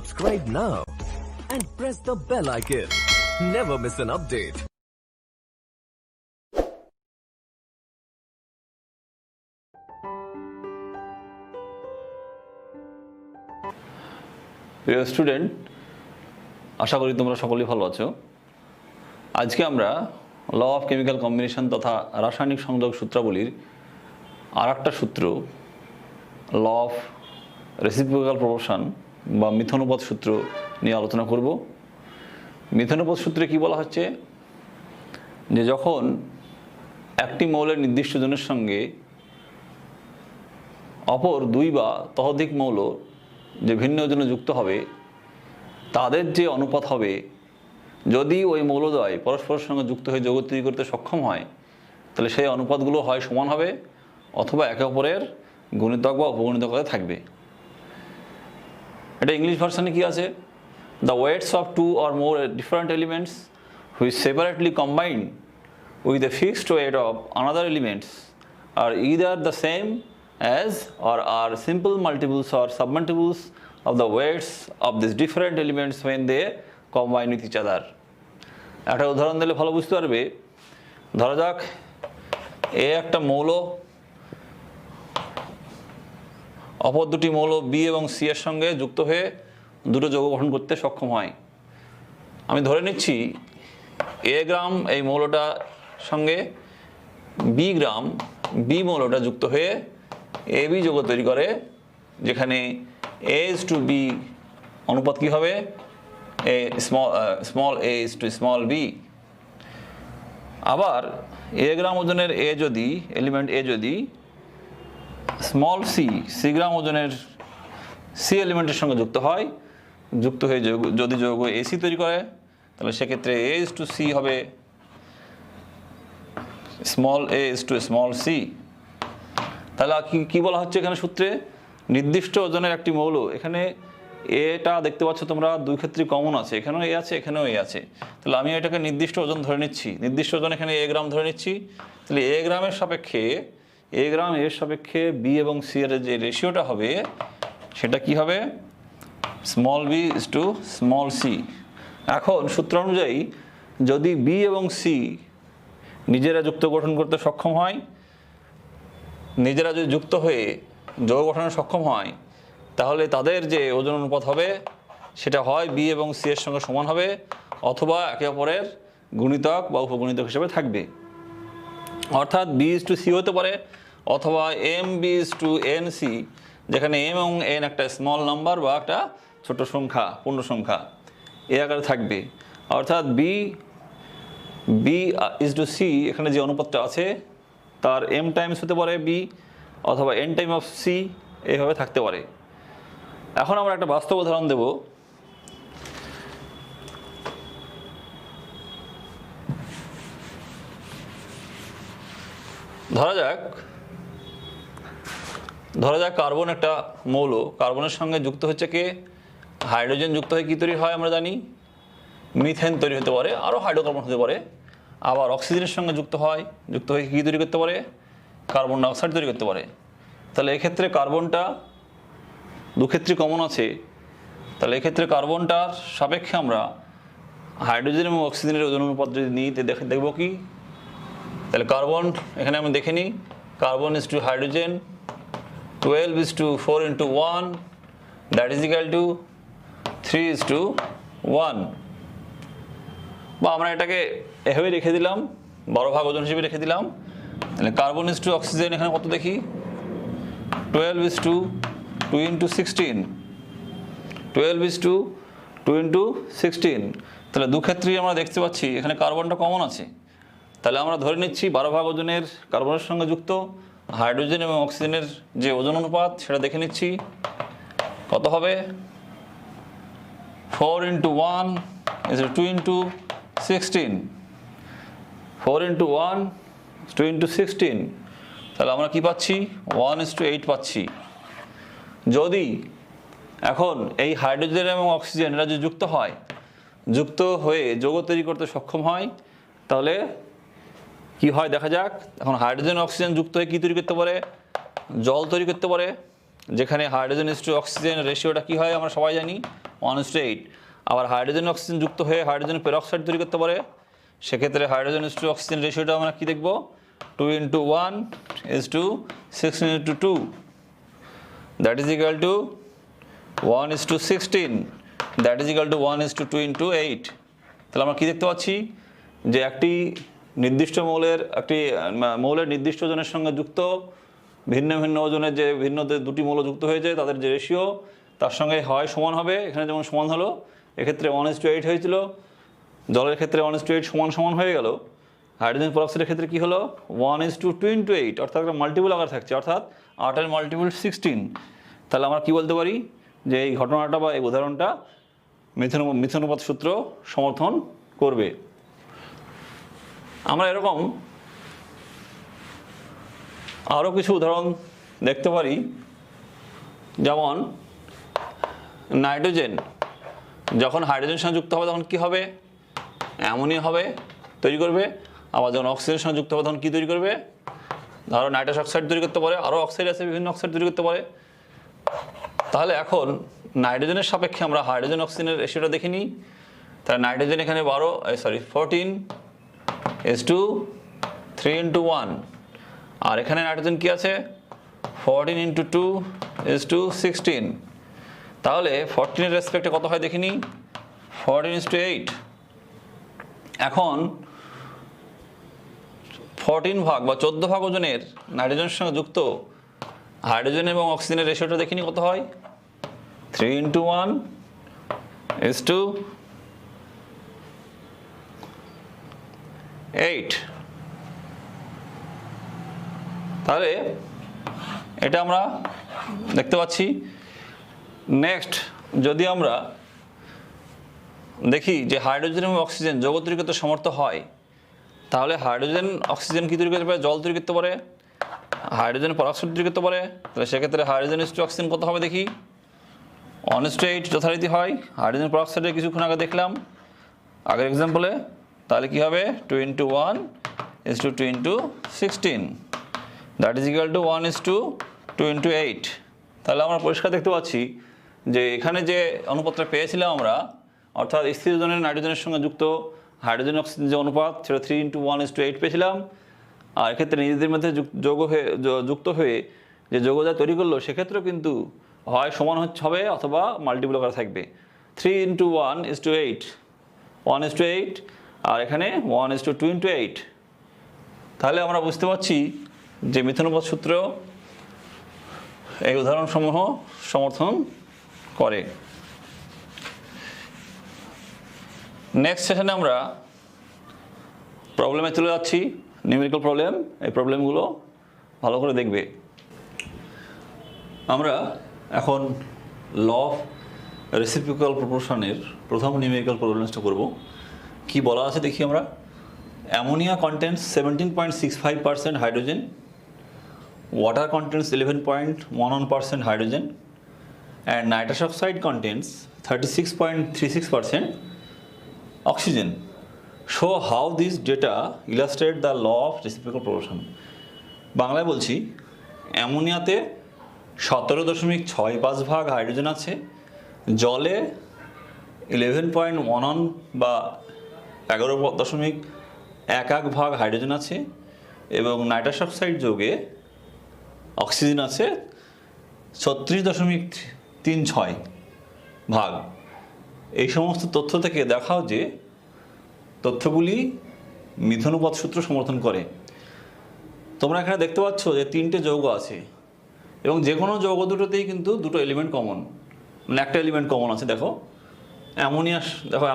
Subscribe now and press the bell icon. Never miss an update. প্রিয় student, আশা করি তোমরা সকলেই ভালো আছো। আজকে আমরা ল অফ কেমিক্যাল কম্বিনেশন তথা রাসায়নিক সংযোগ সূত্রাবলীর আর একটা সূত্র ল অফ রেসিপ্রোকাল প্রপোর্শন বা মিথানুপাত সূত্র নিয়ে আলোচনা করব। মিথানুপাত সূত্রে কি বলা হচ্ছে যে যখন একটি মৌলের নির্দিষ্ট ওজনের সঙ্গে অপর দুই বা ততোধিক মৌল যে ভিন্ন ওজনে যুক্ত হবে তাদের যে অনুপাত হবে, যদি ওই মৌলদ্বয় পরস্পরের সঙ্গে যুক্ত হয়ে যৌগ তৈরি করতে সক্ষম হয় তাহলে সেই অনুপাতগুলো হয় সমান হবে অথবা একে অপরের গুণিতক বা উপগুণিতক হয়ে থাকবে। এটা ইংলিশ ভার্সনে কি আছে? The weights of two or more different elements which separately combined with a fixed weight of another elements are either the same as or are simple multiples or submultiples of the weights of these different elements when they combine with each other. একটা উদাহরণ দিলে ভালো বুঝতে পারবে। ধরা যাক এ একটা মৌল, অপর দুটি মৌল বি এবং সি এর সঙ্গে যুক্ত হয়ে দুটো যৌগ গঠন করতে সক্ষম হয়। আমি ধরে নিচ্ছি এ গ্রাম এই মৌলটার সঙ্গে বি গ্রাম বি মৌলটা যুক্ত হয়ে এ বি যৌগ তৈরি করে, যেখানে এ ইজ টু বি অনুপাত কী হবে? A small A is to small B. আবার এ গ্রাম ওজনের এ যদি এলিমেন্ট এ যদি স্মল সি গ্রাম ওজনের সি এলিমেন্টের সঙ্গে যুক্ত হয়, যুক্ত হয়ে যদি যৌগ এসি তৈরি করে তাহলে সেক্ষেত্রে এ ইজ টু সি হবে small A is to small c. তাহলে কি বলা হচ্ছে এখানে সূত্রে? নির্দিষ্ট ওজনের একটি মৌল, এখানে এটা দেখতে পাচ্ছ তোমরা দুই ক্ষেত্রে কমন আছে, এখানেও এ আছে এখানেও এ আছে। তাহলে আমি এটাকে নির্দিষ্ট ওজন ধরে নিচ্ছি, নির্দিষ্ট ওজন এখানে এ গ্রাম ধরে নিচ্ছি। তাহলে এ গ্রামের সাপেক্ষে এ গ্রাম এর সাপেক্ষে বি এবং সি এর যে রেশিওটা হবে সেটা কি হবে? Small b is to small c. এখন সূত্র অনুযায়ী যদি বি এবং সি নিজেরা যুক্ত গঠন করতে সক্ষম হয়, নিজেরা যদি যুক্ত হয়ে যৌগ গঠনে সক্ষম হয় তাহলে তাদের যে ওজন অনুপাত হবে সেটা হয় বি এবং সি এর সঙ্গে সমান হবে অথবা একে অপরের গুণিতক বা উপগুণিতক হিসেবে থাকবে। অর্থাৎ বি ইজ টু সি হতে পারে অথবা m b is to n c, যেখানে এম এবং এন একটা স্মল নাম্বার বা একটা ছোট সংখ্যা, পূর্ণ সংখ্যা, এ আকারে থাকবে। অর্থাৎ বি ইজ টু সি এখানে যে অনুপাতটা আছে তার এম টাইমস হতে পারে বি অথবা এন টাইম অফ সি, এইভাবে থাকতে পারে। এখন আমরা একটা বাস্তব উদাহরণ দেব। ধরা যাক কার্বন একটা মৌল, কার্বনের সঙ্গে যুক্ত হচ্ছে কে? হাইড্রোজেন যুক্ত হয়ে কী তৈরি হয় আমরা জানি? মিথেন তৈরি হতে পারে, আরও হাইড্রোকার্বন হতে পারে। আবার অক্সিজেনের সঙ্গে যুক্ত হয়ে কী তৈরি করতে পারে? কার্বন ডাইঅক্সাইড তৈরি করতে পারে। তাহলে এক্ষেত্রে কার্বনটা দুক্ষেত্রে কমন আছে, তাহলে এক্ষেত্রে কার্বনটার সাপেক্ষে আমরা হাইড্রোজেন এবং অক্সিজেনের ওজন অনুপাত যদি নিই দেখব কি? তাহলে কার্বন এখানে আমি দেখে নিই, carbon is to hydrogen 12 is to 4 into 1, that is equal to 3 is to 1। বা আমরা এটাকে এভাবে রেখে দিলাম, 12 ভাগ ওজন হিসেবে রেখে দিলাম। তাহলে কার্বন ইজ টু অক্সিজেন এখানে কত দেখি? 12 is to 2 into 16, 12 is to 2 into 16। তাহলে দুক্ষেত্রেই আমরা দেখতে পাচ্ছি এখানে কার্বনটা কমন আছে। তাহলে আমরা ধরে নিচ্ছি 12 ভাগ ওজনের কার্বনের সঙ্গে যুক্ত হাইড্রোজেন এবং অক্সিজেনের যে ওজন অনুপাত সেটা দেখে নিচ্ছি কত হবে? 4 into 1 is 2 into 16, 4 into 1 is 2 into 16। তাহলে আমরা কি পাচ্ছি? 1 is to 8 পাচ্ছি। যদি এখন এই হাইড্রোজেন এবং অক্সিজেন এরা যদি যুক্ত হয়ে যৌগ তৈরি করতে সক্ষম হয় তাহলে কি হয় দেখা যাক। এখন হাইড্রোজেন অক্সিজেন যুক্ত হয়ে কী তৈরি করতে পারে? জল তৈরি করতে পারে, যেখানে হাইড্রোজেন ইজ টু অক্সিজেন রেশিওটা কী হয় আমরা সবাই জানি 1:8। আবার হাইড্রোজেন অক্সিজেন যুক্ত হয়ে হাইড্রোজেন পেরক্সাইড তৈরি করতে পারে, সেক্ষেত্রে হাইড্রোজেন টু অক্সিজেন রেশিওটা আমরা কী দেখব, 2:1:16:2, that is equal to 1:16, that is equal to 1:2:8। তাহলে আমরা কী দেখতে পাচ্ছি যে একটি নির্দিষ্ট মৌলের নির্দিষ্ট ওজনের সঙ্গে যুক্ত ভিন্ন ভিন্ন ওজনের যে ভিন্ন দুটি মৌল যুক্ত হয়েছে তাদের যে রেশিও তার সঙ্গে হয় সমান হবে। এখানে যেমন সমান হলো, এক্ষেত্রে 1:8 হয়েছিল, জলের ক্ষেত্রে 1:8 সমান সমান হয়ে গেল। হাইড্রোজেন পেরক্সাইডের ক্ষেত্রে কী হলো, 1:2:8, অর্থাৎ একটা মাল্টিপল আকার থাকছে, অর্থাৎ 8 মাল্টিপল 16। তাহলে আমরা কী বলতে পারি যে এই ঘটনাটা বা এই উদাহরণটা মিথেনোপাত সূত্র সমর্থন করবে। আমরা এরকম আরও কিছু উদাহরণ দেখতে পারি, যেমন নাইট্রোজেন যখন হাইড্রোজেনের সঙ্গে যুক্ত হবে তখন কী হবে, অ্যামোনিয়া হবে তৈরি করবে। আবার যখন অক্সিজেনের সঙ্গে যুক্ত হবে তখন কী তৈরি করবে, ধরো নাইট্রাস অক্সাইড তৈরি করতে পারে, আরও অক্সাইড আছে, বিভিন্ন অক্সাইড তৈরি করতে পারে। তাহলে এখন নাইট্রোজেনের সাপেক্ষে আমরা হাইড্রোজেন অক্সিজেনের রেশিওটা দেখে নিই। তাহলে নাইট্রোজেন এখানে 14:3:1, আর এখানে নাইট্রোজেন কি আছে 14:2:16। তাহলে 14-এর রেসপেক্টে কত হয় দেখে নিই, 14:8। এখন 14 ভাগ বা 14 ভাগ ওজনের নাইট্রোজেনের সঙ্গে যুক্ত হাইড্রোজেন এবং অক্সিজেনের রেশিওটা দেখে নিই কত হয়, 3:1:8। তাহলে এটা আমরা দেখতে পাচ্ছি। নেক্সট যদি আমরা দেখি যে হাইড্রোজেন এবং অক্সিজেন যৌগ তৈরি করতে সমর্থ হয়, তাহলে হাইড্রোজেন অক্সিজেন কী তৈরি করতে পারে, জল তৈরি করতে পারে, হাইড্রোজেন পেরক্সাইড তৈরি করতে পারে। তাহলে সেক্ষেত্রে হাইড্রোজেন টু অক্সিজেন কত হবে দেখি, 1:8 যথারীতি হয়। হাইড্রোজেন পেরক্সাইডে কিছুক্ষণ আগে দেখলাম আগের এক্সাম্পলে। তাহলে কী হবে, 2:1:2:16, দ্যাট ইজ ইকুয়াল টু 1:2:8। তাহলে আমরা পরিষ্কার দেখতে পাচ্ছি যে এখানে যে অনুপাতটা পেয়েছিলাম আমরা, অর্থাৎ স্থির ওজনের নাইট্রোজেনের সঙ্গে যুক্ত হাইড্রোজেন অক্সিজেন যে অনুপাত সেটা 3:1:8 পেয়েছিলাম। আর এক্ষেত্রে নিজেদের মধ্যে যুক্ত হয়ে যে যৌগ যা তৈরি করলো সেক্ষেত্রেও কিন্তু হয় সমান হবে অথবা মাল্টিপল আকারে থাকবে। 3:1:8, 1:8, আর এখানে 1:2:8। তাহলে আমরা বুঝতে পারছি যে মিথেনোপাত সূত্র এই উদাহরণসমূহ সমর্থন করে। নেক্সট সেশনে আমরা প্রবলেমে চলে যাচ্ছি, নিউমেরিক্যাল প্রবলেম। এই প্রবলেমগুলো ভালো করে দেখবে। আমরা এখন ল অফ রেসিপ্রোকাল প্রপোর্শনের প্রথম নিউমেরিক্যাল প্রবলেমসটা করব। কি বলা আছে দেখি আমরা, ammonia contents 17.65% hydrogen, water contains 11.11% hydrogen, and nitrous oxide contains 36.36% oxygen. Show how these data illustrate the law of reciprocal proportion. বাংলায় বলছি, অ্যামোনিয়াতে 17.65 ভাগ হাইড্রোজেন আছে, জলে 11.11 বা 11.11 ভাগ হাইড্রোজেন আছে, এবং নাইট্রাস অক্সাইড যৌগে অক্সিজেন আছে 36.36 ভাগ। এই সমস্ত তথ্য থেকে দেখাও যে তথ্যগুলি মিথেনোপাত সূত্র সমর্থন করে। তোমরা এখানে দেখতে পাচ্ছ যে 3টে যৌগ আছে, এবং যে কোনো যৌগ দুটোতেই কিন্তু দুটো এলিমেন্ট কমন, মানে একটা এলিমেন্ট কমন আছে। দেখো অ্যামোনিয়া, দেখো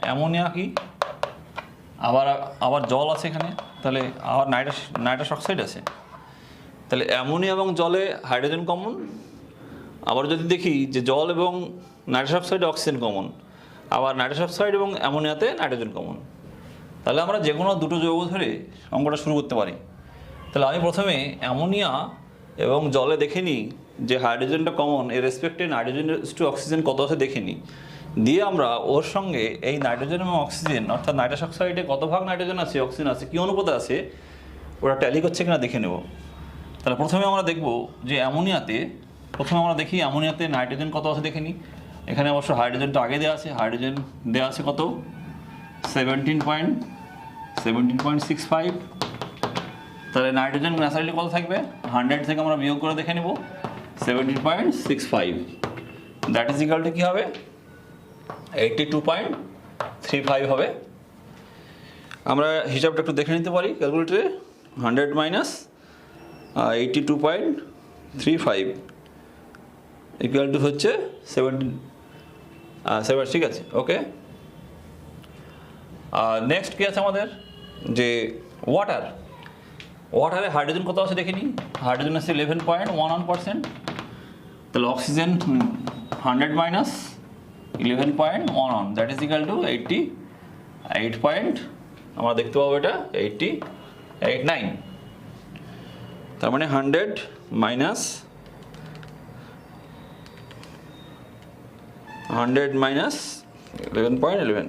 অ্যামোনিয়া কি, আবার জল আছে এখানে, তাহলে আবার নাইট্রাস অক্সাইড আছে। তাহলে অ্যামোনিয়া এবং জলে হাইড্রোজেন কমন। আবার যদি দেখি যে জল এবং নাইট্রাস অক্সাইডে অক্সিজেন কমন, আবার নাইট্রাস অক্সাইড এবং অ্যামোনিয়াতে নাইট্রোজেন কমন। তাহলে আমরা যে কোনো দুটো যৌগ ধরে অঙ্কটা শুরু করতে পারি। তাহলে আমি প্রথমে অ্যামোনিয়া এবং জলে দেখে নিই যে হাইড্রোজেনটা কমন, এর রেসপেক্টে নাইট্রোজেন টু অক্সিজেন কত আছে দেখে নিই। দিয়ে আমরা ওর সঙ্গে এই নাইট্রোজেন এবং অক্সিজেন, অর্থাৎ নাইট্রাস অক্সাইডে কত ভাগ নাইট্রোজেন আছে, অক্সিজেন আছে, কী অনুপাতে আছে, ওরা ট্যালি করছে কিনা দেখে নেব। তাহলে প্রথমে আমরা দেখব যে প্রথমে আমরা দেখি অ্যামোনিয়াতে নাইট্রোজেন কত আছে দেখে নিই। এখানে অবশ্য হাইড্রোজেনটা আগে দেওয়া আছে, হাইড্রোজেন দেওয়া আছে কত 17.65। তাহলে নাইট্রোজেন ন্যাচারালি কত থাকবে 100 থেকে আমরা বিয়োগ করে দেখে নেব 17.65, দ্যাট ইজ ইকুয়াল টু কী হবে 82.35 হবে। আমরা হিসাবটা একটু দেখে নিতে পারি ক্যালকুলেটরে, 100 মাইনাস 82.35 ইকুয়াল টু হচ্ছে 7, ঠিক আছে ওকে। নেক্সট কী আছে আমাদের, যে ওয়াটারে হাইড্রোজেন কত আছে দেখে নিই। হাইড্রোজেন আছে 11.11%, তাহলে oxygen 100 minus 11.11, that is equal to 88. আমরা দেখতে পাবো এটা 89। তার মানে 100 মাইনাস 11.11,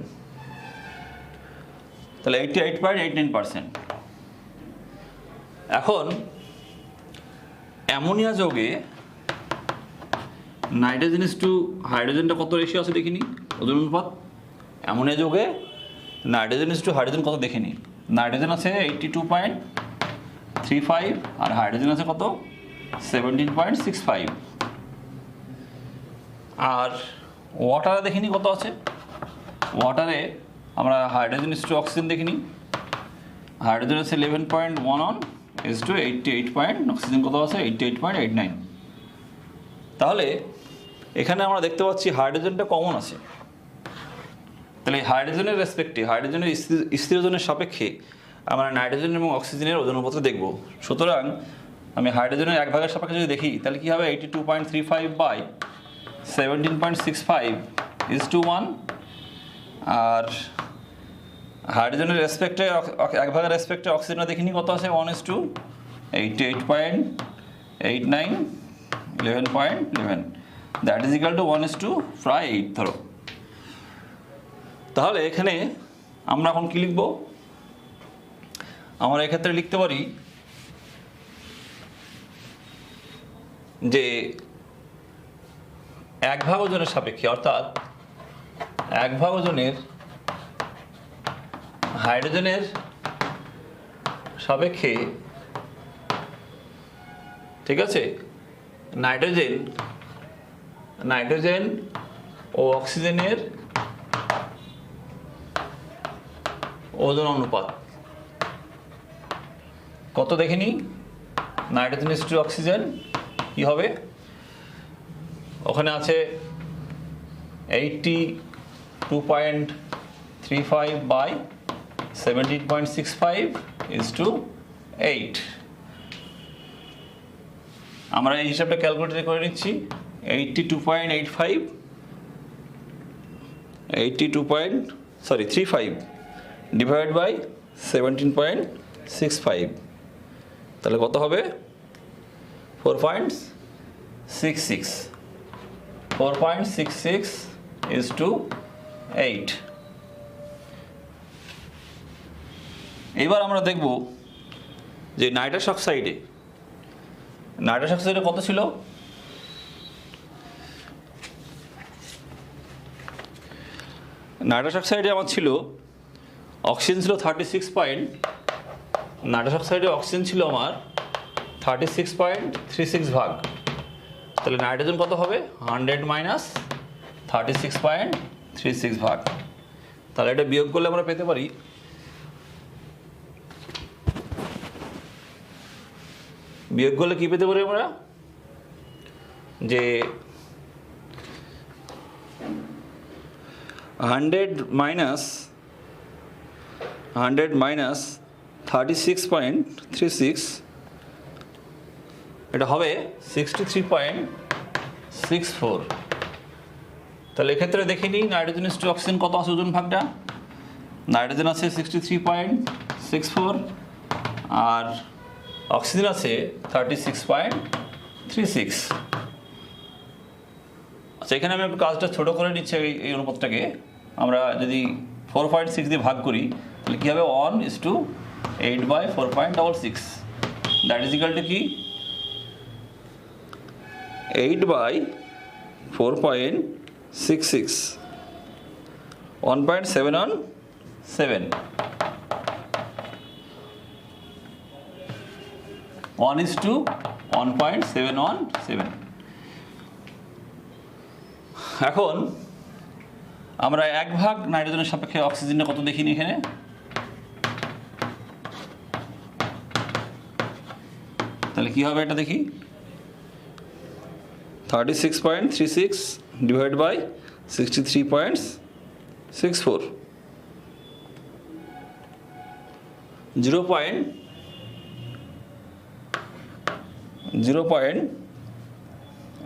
তাহলে 88.89%। এখন অ্যামোনিয়া যৌগে নাইট্রোজেন টু হাইড্রোজেনটা কত রেশিও আছে দেখিনি, ওজন অনুপাত। অ্যামোনিয়া যৌগে নাইট্রোজেন টু হাইড্রোজেন কত দেখিনি, নাইট্রোজেন আছে 82.35 আর হাইড্রোজেন আছে কত 17.65। আর ওয়াটারে দেখিনি কত আছে, ওয়াটারে আমরা হাইড্রোজেন টু অক্সিজেন দেখিনি, হাইড্রোজেন আছে 11.11 ইজ টু 88. অক্সিজেন কত আছে 88.89। তাহলে এখানে আমরা দেখতে পাচ্ছি হাইড্রোজেনটা কমন আছে, তাহলে হাইড্রোজেনের রেসপেক্টে, হাইড্রোজেনের স্থির ওজনের সাপেক্ষে আমরা নাইট্রোজেন এবং অক্সিজেনের ওজন অনুপাত দেখব। সুতরাং আমি হাইড্রোজেনের 1/এর সাপেক্ষে যদি দেখি তাহলে কী হবে 82.35 বাই 17.65 ইজ টু 1। আর হাইড্রোজেনের রেসপেক্টে 1/এর রেসপেক্টে অক্সিজেনের দেখিনি কত আছে 1:2, 88.89 11.11, দ্যাট ইজ ইকুয়াল টু 1:8 ধরো। তাহলে এখানে আমরা এখন কি লিখব, আমরা এক্ষেত্রে লিখতে পারি যে 1/ভাগ ওজনের সাপেক্ষে, অর্থাৎ 1/ভাগ ওজনের হাইড্রোজেনের সাপেক্ষে, ঠিক আছে, নাইট্রোজেন ও অক্সিজেনের ওজন অনুপাত কত দেখিনি। নাইট্রোজেন টু অক্সিজেন কি হবে, ওখানে আছে 82.35 বাই 17.65 ইজ টু 8। আমরা এই হিসাবটা ক্যালকুলেটরে করে নিচ্ছি 35 ডিভাইড বাই 17.65, তাহলে কত হবে 4.66 ইজ টু 8। এবার আমরা দেখব যে নাইট্রাস অক্সাইডে কত ছিল, নাইট্রাস অক্সাইডে আমার ছিল অক্সিজেন ছিল 36. নাইট্রাস অক্সাইডে অক্সিজেন ছিল আমার 36.36 ভাগ, তাহলে নাইট্রোজেন কত হবে 100 মাইনাস 36.36 ভাগ। তাহলে এটা বিয়োগ করলে আমরা পেতে পারি কি পেতে পারি আমরা, যে 100 মাইনাস 36.36, এটা হবে 63.64। তাহলে এক্ষেত্রে দেখে নিই নাইট্রোজেন টু অক্সিজেন কত আছে ওজন ভাগটা, নাইট্রোজেন আছে 63.64 আর অক্সিজেন আছে 36.36। আচ্ছা, এখানে আমি একটু কাজটা ছোটো করে নিচ্ছি, এই অনুপাতটাকে আমরা যদি 4.6 দিয়ে ভাগ করি তাহলে কী হবে 1:8/4.66, দ্যাট ইজ ইকুয়াল টু কি 8/4.66 66 1.717 1:1.717 এখন আমরা 1 ভাগ নাইট্রোজেনের সাপেক্ষে অক্সিজেনের কত দেখিনি এখানে তাহলে কি হবে এটা দেখি 36.36 divided by 63.64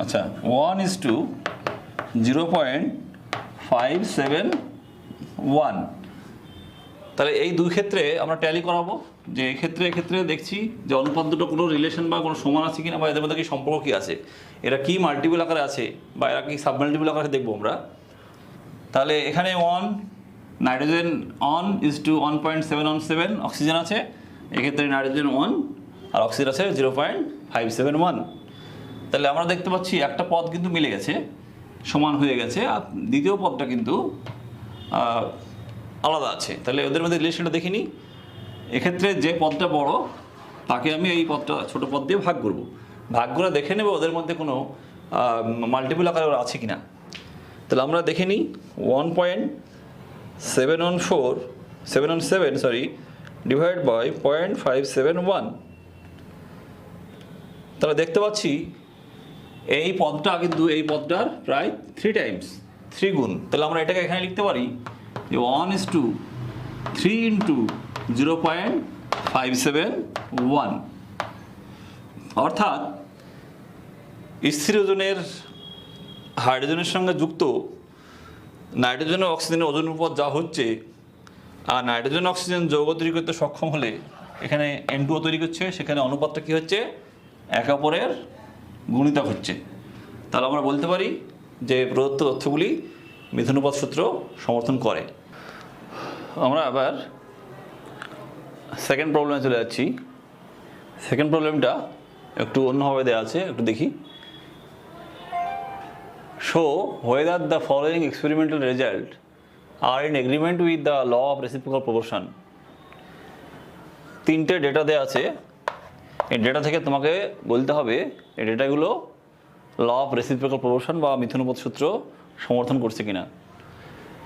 আচ্ছা 1:0.571 তাহলে এই দুই ক্ষেত্রে আমরা ট্যালি করাবো যে এক্ষেত্রে দেখছি যে অনুপাত দুটো কোনো রিলেশন বা কোনো সমান আছে কিনা বা এদের মধ্যে কি সম্পর্ক কি আছে এরা কি মাল্টিপল আকারে আছে বা এরা কি সাবমাল্টিপল আকারে দেখবো আমরা তাহলে এখানে 1 নাইট্রোজেন 1:1.717 অক্সিজেন আছে এক্ষেত্রে নাইট্রোজেন 1 আর অক্সিজেন আছে 0.571 তাহলে আমরা দেখতে পাচ্ছি একটা পদ কিন্তু মিলে গেছে সমান হয়ে গেছে আর দ্বিতীয় পদটা কিন্তু আলাদা আছে তাহলে ওদের মধ্যে রিলেশনটা দেখিনি এক্ষেত্রে যে পদটা বড় তাকে আমি এই পদটা ছোট পদ দিয়ে ভাগ করব ভাগ করে দেখে নেব ওদের মধ্যে কোনো মাল্টিপল আকারে আছে কিনা তাহলে আমরা দেখে নিই 1.717 ডিভাইড বাই 0.571 তাহলে দেখতে পাচ্ছি এই পদটা কিন্তু এই পদটার প্রায় 3 টাইমস 3 গুণ তাহলে আমরা এটাকে এখানে লিখতে পারি যে 1:3 × 0.571 অর্থাৎ স্থির ওজনের হাইড্রোজেনের সঙ্গে যুক্ত নাইট্রোজেন ও অক্সিজেনের ওজন অনুপাত যা হচ্ছে আর নাইট্রোজেন অক্সিজেন যৌগ তৈরি করতে সক্ষম হলে এখানে N2O তৈরি করছে সেখানে অনুপাতটা কী হচ্ছে একে অপরের গুণিতক হচ্ছে তাহলে আমরা বলতে পারি যে প্রদত্ত তথ্যগুলি মিথুনুপাত সূত্র সমর্থন করে আমরা আবার সেকেন্ড প্রবলেমে চলে যাচ্ছি সেকেন্ড প্রবলেমটা একটু অন্যভাবে দেওয়া আছে একটু দেখি show whether the following experimental result are in agreement with the law of reciprocal proportion তিনটে ডেটা দেওয়া আছে এই ডেটা থেকে তোমাকে বলতে হবে এই ডেটাগুলো ল অফ রেসিপ্রোকাল প্রপোর্শন বা মিথুনুপাত সূত্র সমর্থন করছে কিনা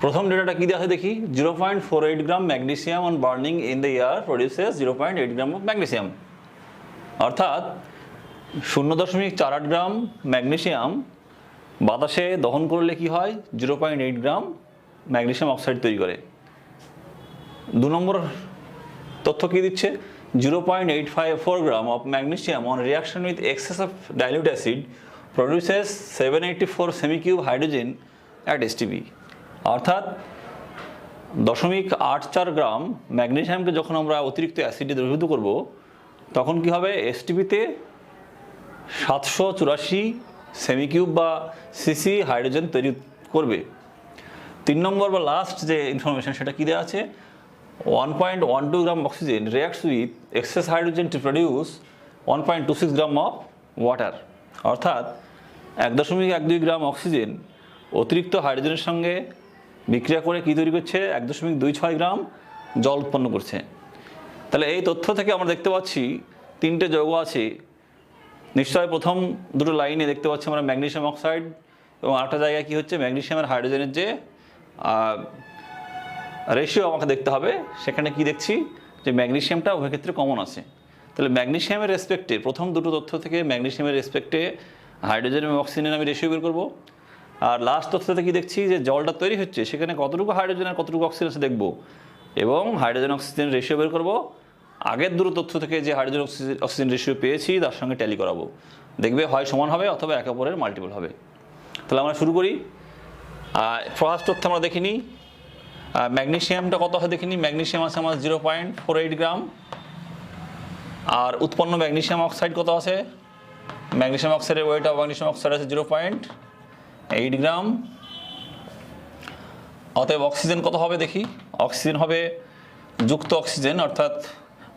প্রথম ডেটাটা কি দেওয়া আছে দেখি 0.48 gram magnesium on burning in the air produces 0.8 gram of magnesium অর্থাৎ 0.48 গ্রাম ম্যাগনেসিয়াম বাতাসে দহন করলে কি হয় 0.8 গ্রাম ম্যাগনেসিয়াম অক্সাইড তৈরি করে 2 নম্বর তথ্য কি দিচ্ছে 0.854 gram of magnesium on reaction with excess of dilute acid produces 784 semi cube hydrogen at STP অর্থাৎ 0.84 গ্রাম ম্যাগনেসিয়ামকে যখন আমরা অতিরিক্ত অ্যাসিডে দ্রবীভূত করব তখন কি হবে এসটিপিতে 784 সেমিকিউব বা সিসি হাইড্রোজেন তৈরি করবে 3 নম্বর বা লাস্ট যে ইনফরমেশন সেটা কি দেওয়া আছে 1.12 গ্রাম oxygen reacts with excess hydrogen to produce 1.26 gram of water অর্থাৎ 1.12 গ্রাম অক্সিজেন অতিরিক্ত হাইড্রোজেনের সঙ্গে বিক্রিয়া করে কী তৈরি করছে 1.26 গ্রাম জল উৎপন্ন করছে তাহলে এই তথ্য থেকে আমরা দেখতে পাচ্ছি তিনটে যৌগ আছে নিশ্চয় প্রথম দুটো লাইনে দেখতে পাচ্ছি আমরা ম্যাগনেসিয়াম অক্সাইড এবং আরেকটা জায়গায় কী হচ্ছে ম্যাগনেসিয়াম আর হাইড্রোজেনের যে রেশিও আমাকে দেখতে হবে সেখানে কি দেখছি যে ম্যাগনেসিয়ামটা উভয় ক্ষেত্রে কমন আছে তাহলে ম্যাগনেসিয়ামের রেসপেক্টে প্রথম দুটো তথ্য থেকে ম্যাগনেসিয়ামের রেসপেক্টে হাইড্রোজেন এবং অক্সিজেনের আমি রেশিও বের করবো আর লাস্ট তথ্যতে কি দেখছি যে জলটা তৈরি হচ্ছে সেখানে কতটুকু হাইড্রোজেন আর কতটুকু অক্সিজেন আছে দেখবো এবং হাইড্রোজেন অক্সিজেন রেশিও বের করবো আগের দুটো তথ্য থেকে যে হাইড্রোজেন অক্সিজেন রেশিও পেয়েছি তার সঙ্গে ট্যালি করাবো দেখবে হয় সমান হবে অথবা একে অপরের মাল্টিপল হবে তাহলে আমরা শুরু করি ফার্স্ট তথ্য আমরা দেখিনি ম্যাগনেসিয়ামটা কত হয় দেখিনি ম্যাগনেসিয়াম আছে আমার 0.48 গ্রাম আর উৎপন্ন ম্যাগনেসিয়াম অক্সাইড কত আছে ম্যাগনেসিয়াম অক্সাইডের ওয়েট অফ ম্যাগনেসিয়াম অক্সাইড আছে 0.8 গ্রাম অতএব অক্সিজেন কত হবে দেখি অক্সিজেন হবে যুক্ত অক্সিজেন অর্থাৎ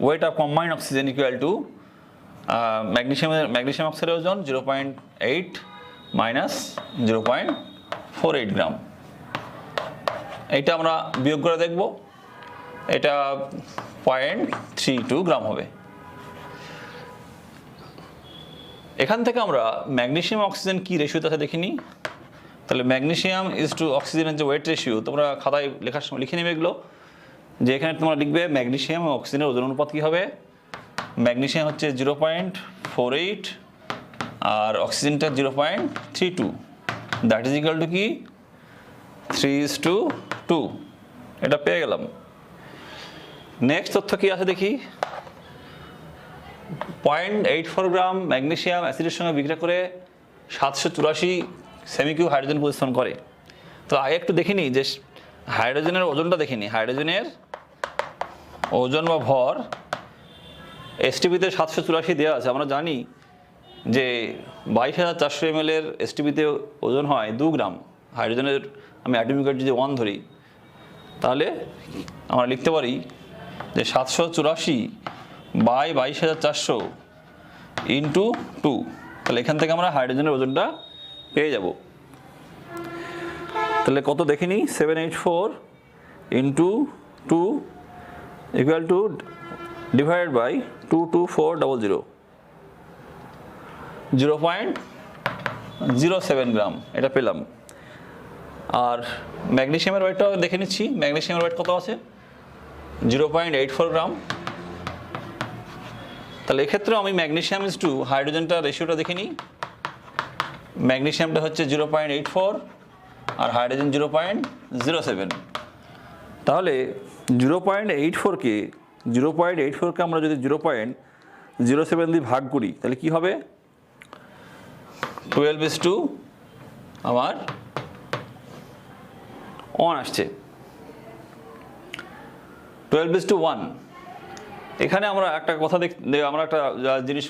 weight of combined oxygen equal to magnesium অক্সাইডের ওজন 0.8 - 0.48 48 গ্রাম। এটা আমরা বিয়োগ করে দেখব, এটা 0.32 গ্রাম হবে। এখান থেকে আমরা ম্যাগনেসিয়াম অক্সিজেন কি রেশিওতে আছে দেখে নিই। তাহলে ম্যাগনেসিয়াম ইজ টু অক্সিজেনের যে ওয়েট রেশিও, তোমরা খাতায় লেখার সময় লিখে নেবে এগুলো, যে এখানে তোমরা লিখবে ম্যাগনেসিয়াম এবং অক্সিজেনের ওজন অনুপাত কী হবে। ম্যাগনেসিয়াম হচ্ছে 0.48 আর অক্সিজেনটা 0.32, দ্যাট ইজ ইকুয়াল টু কি 3:2। এটা পেয়ে গেলাম। নেক্সট তথ্য কি আছে দেখি। 0.84 গ্রাম ম্যাগনেসিয়াম অ্যাসিডের সঙ্গে বিক্রিয়া করে 784 সেমিকিউ হাইড্রোজেন প্রতিস্থাপন করে। তো আগে একটু দেখে নিই যে হাইড্রোজেনের ওজনটা দেখে নিই। হাইড্রোজেনের ওজন বা ভর এসটিপিতে 784 দেওয়া আছে। আমরা জানি যে 22,400 ml এর এসটিপিতে ওজন হয় 2 গ্রাম। হাইড্রোজেনের আমি অ্যাটমিক ওয়েট যদি 1 ধরি, তাহলে আমরা লিখতে পারি যে 784 বাই 22,400 ইন্টু 2। তাহলে এখান থেকে আমরা হাইড্রোজেনের ওজনটা পেয়ে যাব। তাহলে কত দেখে নিই, 784 into 2 equal to divided by 22400, 0.07 gram এটা পেলাম। আর ম্যাগনেসিয়ামের ওয়েটটাও দেখে নিচ্ছি। ম্যাগনেসিয়ামের ওয়েট কত আছে, 0.84 গ্রাম। তাহলে এক্ষেত্রে আমি ম্যাগনেসিয়াম ইজ টু হাইড্রোজেনটা রেশিওটা দেখে নিই। ম্যাগনেসিয়ামটা হচ্ছে 0.84 আর হাইড্রোজেন 0.07। তাহলে 0.84কে আমরা যদি 0.07 দিয়ে ভাগ করি, তাহলে কি হবে, 12:1 আমার 1 আসছে, 12:1। এখানে আমরা একটা কথা আমরা একটা জিনিস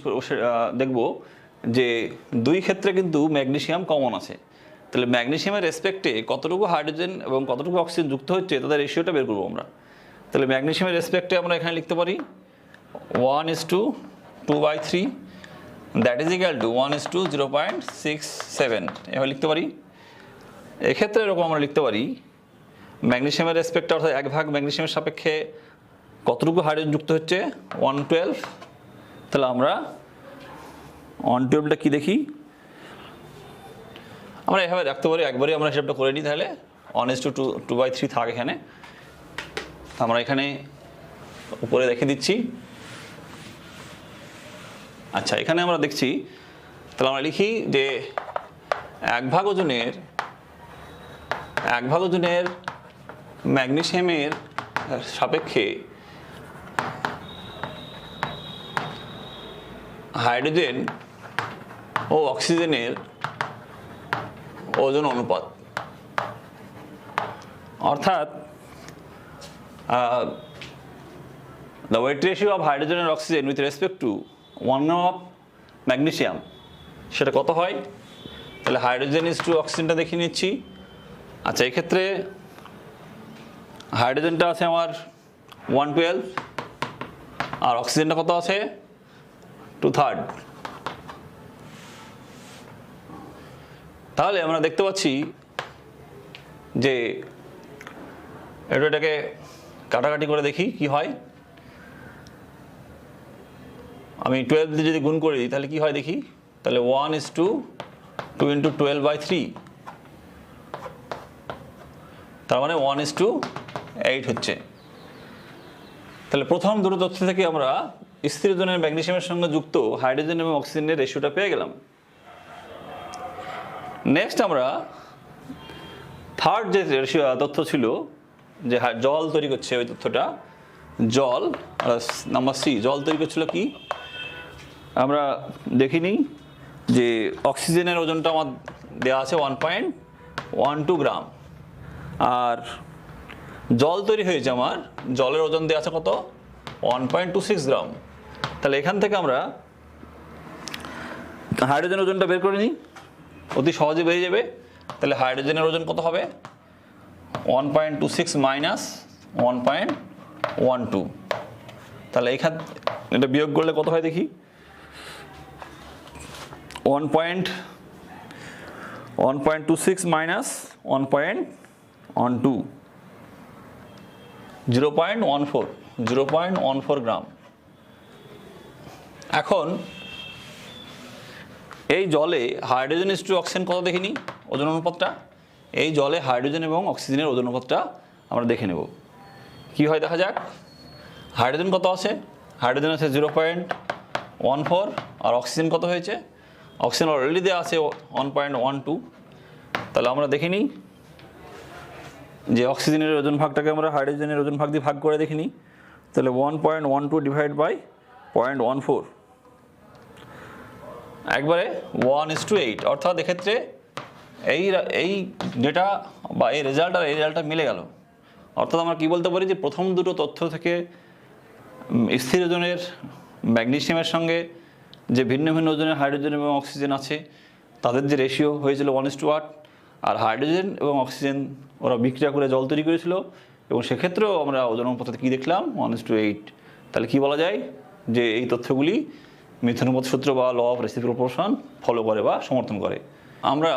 দেখব যে দুই ক্ষেত্রে কিন্তু ম্যাগনেসিয়াম কমন আছে। তাহলে ম্যাগনেসিয়ামের রেসপেক্টে কতটুকু হাইড্রোজেন এবং কতটুকু অক্সিজেন যুক্ত হচ্ছে তাদের রেশিওটা বের করবো আমরা। তাহলে ম্যাগনেসিয়ামের রেসপেক্টে আমরা এখানে লিখতে পারি 1:2/3, দ্যাট ইজ ইকুয়াল টু 1:0.67 এভাবে লিখতে পারি। এক্ষেত্রে এরকম আমরা লিখতে পারি ম্যাগনেসিয়ামের রেসপেক্টে, অর্থাৎ 1 ভাগ ম্যাগনেসিয়ামের সাপেক্ষে কতটুকু হাইড্রোজেন যুক্ত হচ্ছে 112। তাহলে আমরা 112টা কি দেখি, আমরা এভাবে রাখতে পারি, একবারই আমরা হিসাবটা করে নিই। তাহলে 1:2/3 থাক এখানে। আমরা এখানে উপরে রেখে দিচ্ছি। আচ্ছা, এখানে আমরা দেখছি, তাহলে আমরা লিখি যে 1 ভাগ ওজনের ম্যাগনেসিয়ামের সাপেক্ষে হাইড্রোজেন ও অক্সিজেনের ওজন অনুপাত, অর্থাৎ the weight ratio of hydrogen and oxygen with respect to 1 gram of magnesium, সেটা কত হয়। তাহলে হাইড্রোজেন ইজ টু অক্সিজেনটা দেখে নিচ্ছি। আচ্ছা, এক্ষেত্রে হাইড্রোজেনটা আছে আমার 112 আর অক্সিজেনটা কত আছে 2/3। তাহলে আমরা দেখতে পাচ্ছি যে এটাকে কাটাকাটি করে দেখি কি হয়। আমি 12 দিয়ে যদি গুণ করে দিই তাহলে কি হয় দেখি। তাহলে 1:2 × 12/3, তার মানে 1:8 হচ্ছে। তাহলে প্রথম দুটো তথ্য থেকে আমরা স্থির ওজনের ম্যাগনেসিয়ামের সঙ্গে যুক্ত হাইড্রোজেন এবং অক্সিজেনের রেশিওটা পেয়ে গেলাম। নেক্সট আমরা থার্ড যে রেশিও তথ্য ছিল যে জল তৈরি করছে, ওই তথ্যটা জল, নাম্বার সি, জল তৈরি করছিল কি আমরা দেখিনি যে অক্সিজেনের ওজনটা আমার দেওয়া আছে 1.12 গ্রাম, আর জল তৈরি হয়েছে আমার, জলের ওজন দেওয়া আছে কত 1.26 গ্রাম। তাহলে এখান থেকে আমরা হাইড্রোজেন ওজনটা বের করে নিই, অতি সহজে বেরিয়ে যাবে। তাহলে হাইড্রোজেনের ওজন কত হবে 1.26 মাইনাস 1.12। তাহলে এখান এটা বিয়োগ করলে কত হয় দেখি, 1.26 মাইনাস 1.12 0.14 গ্রাম। এখন এই জলে হাইড্রোজেন ইস টু অক্সিজেন কত দেখিনি ওজন অনুপাতটা, এই জলে হাইড্রোজেন এবং অক্সিজেনের ওজন অনুপাতটা আমরা দেখে নেব। কি হয় দেখা যাক। হাইড্রোজেন কত আছে, হাইড্রোজেন আছে 0.14 আর অক্সিজেন কত হয়েছে, অক্সিজেন অলরেডি দেওয়া আছে 1.12। তাহলে আমরা দেখে নিই যে অক্সিজেনের ওজন ভাগটাকে আমরা হাইড্রোজেনের ওজন ভাগ দিয়ে ভাগ করে দেখে নিই। তাহলে 1.12 ডিভাইড বাই 0.14 একবারে 1:8, অর্থাৎ এক্ষেত্রে এই ডেটা বা এই রেজাল্ট আর এই রেজাল্টটা মিলে গেল। অর্থাৎ আমরা কি বলতে পারি যে প্রথম দুটো তথ্য থেকে স্থির ওজনের ম্যাগনেসিয়ামের সঙ্গে যে ভিন্ন ভিন্ন ওজনের হাইড্রোজেন এবং অক্সিজেন আছে তাদের যে রেশিও হয়েছিল 1:8, আর হাইড্রোজেন এবং অক্সিজেন ওরা বিক্রিয়া করে জল তৈরি করেছিল এবং সেক্ষেত্রেও আমরা ওজন অনুপাতে কী দেখলাম 1:8। তাহলে কি বলা যায় যে এই তথ্যগুলি মিথেনুপাত সূত্র বা law of reciprocal proportion follow করে বা সমর্থন করে। আমরা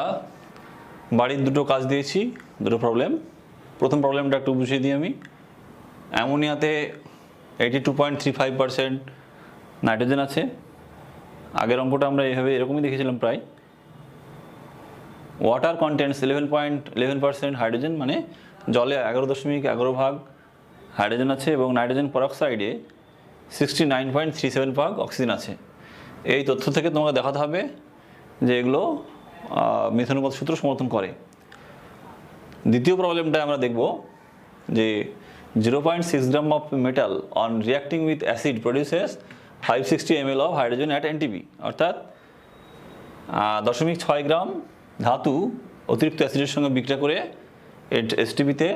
বাড়ির দুটো কাজ দিয়েছি, দুটো প্রবলেম। প্রথম প্রবলেমটা একটু বুঝিয়ে দিই আমি। অ্যামোনিয়াতে 82.35% নাইট্রোজেন আছে। আগের অঙ্কটা আমরা এরকমই দেখেছিলাম প্রায়। ওয়াটার কন্টেন্টস 11% হাইড্রোজেন, মানে জলে 11.11 ভাগ হাইড্রোজেন আছে এবং নাইট্রোজেন পারঅক্সাইডে 69.37 ভাগ অক্সিজেন আছে। এই তথ্য থেকে তোমাকে দেখাতে হবে যে এগুলো মিথেনুপাত সূত্র সমর্থন করে। দ্বিতীয় প্রবলেমটা আমরা দেখব যে 0.6 gram of metal on reacting with acid produces 560 ml of hydrogen at NTP, অর্থাৎ 0.6 গ্রাম ধাতু অতিরিক্ত অ্যাসিডের সঙ্গে বিক্রিয়া করে STP-তে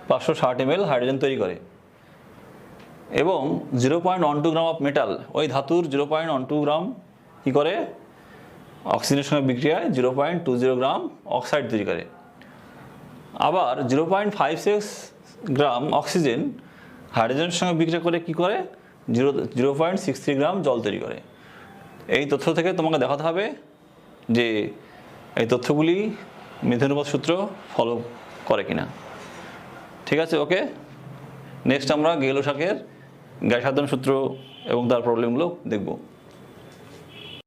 560 ml হাইড্রোজেন তৈরি করে এবং 0.12 গ্রাম অফ মেটাল, ওই ধাতুর 0.12 গ্রাম কী করে অক্সিজেনের সঙ্গে বিক্রিয়ায় 0.20 গ্রাম অক্সাইড তৈরি করে। আবার 0.56 গ্রাম অক্সিজেন হাইড্রোজেনের সঙ্গে বিক্রিয়া করে কী করে 0.63 গ্রাম জল তৈরি করে। এই তথ্য থেকে তোমাকে দেখাতে হবে যে এই তথ্যগুলি মিথেনুপাত সূত্র ফলো করে কিনা। ঠিক আছে, ওকে। নেক্সট আমরা গেলো শাকের গ্যাস আয়তন সূত্র এবং তার প্রবলেমগুলো দেখব।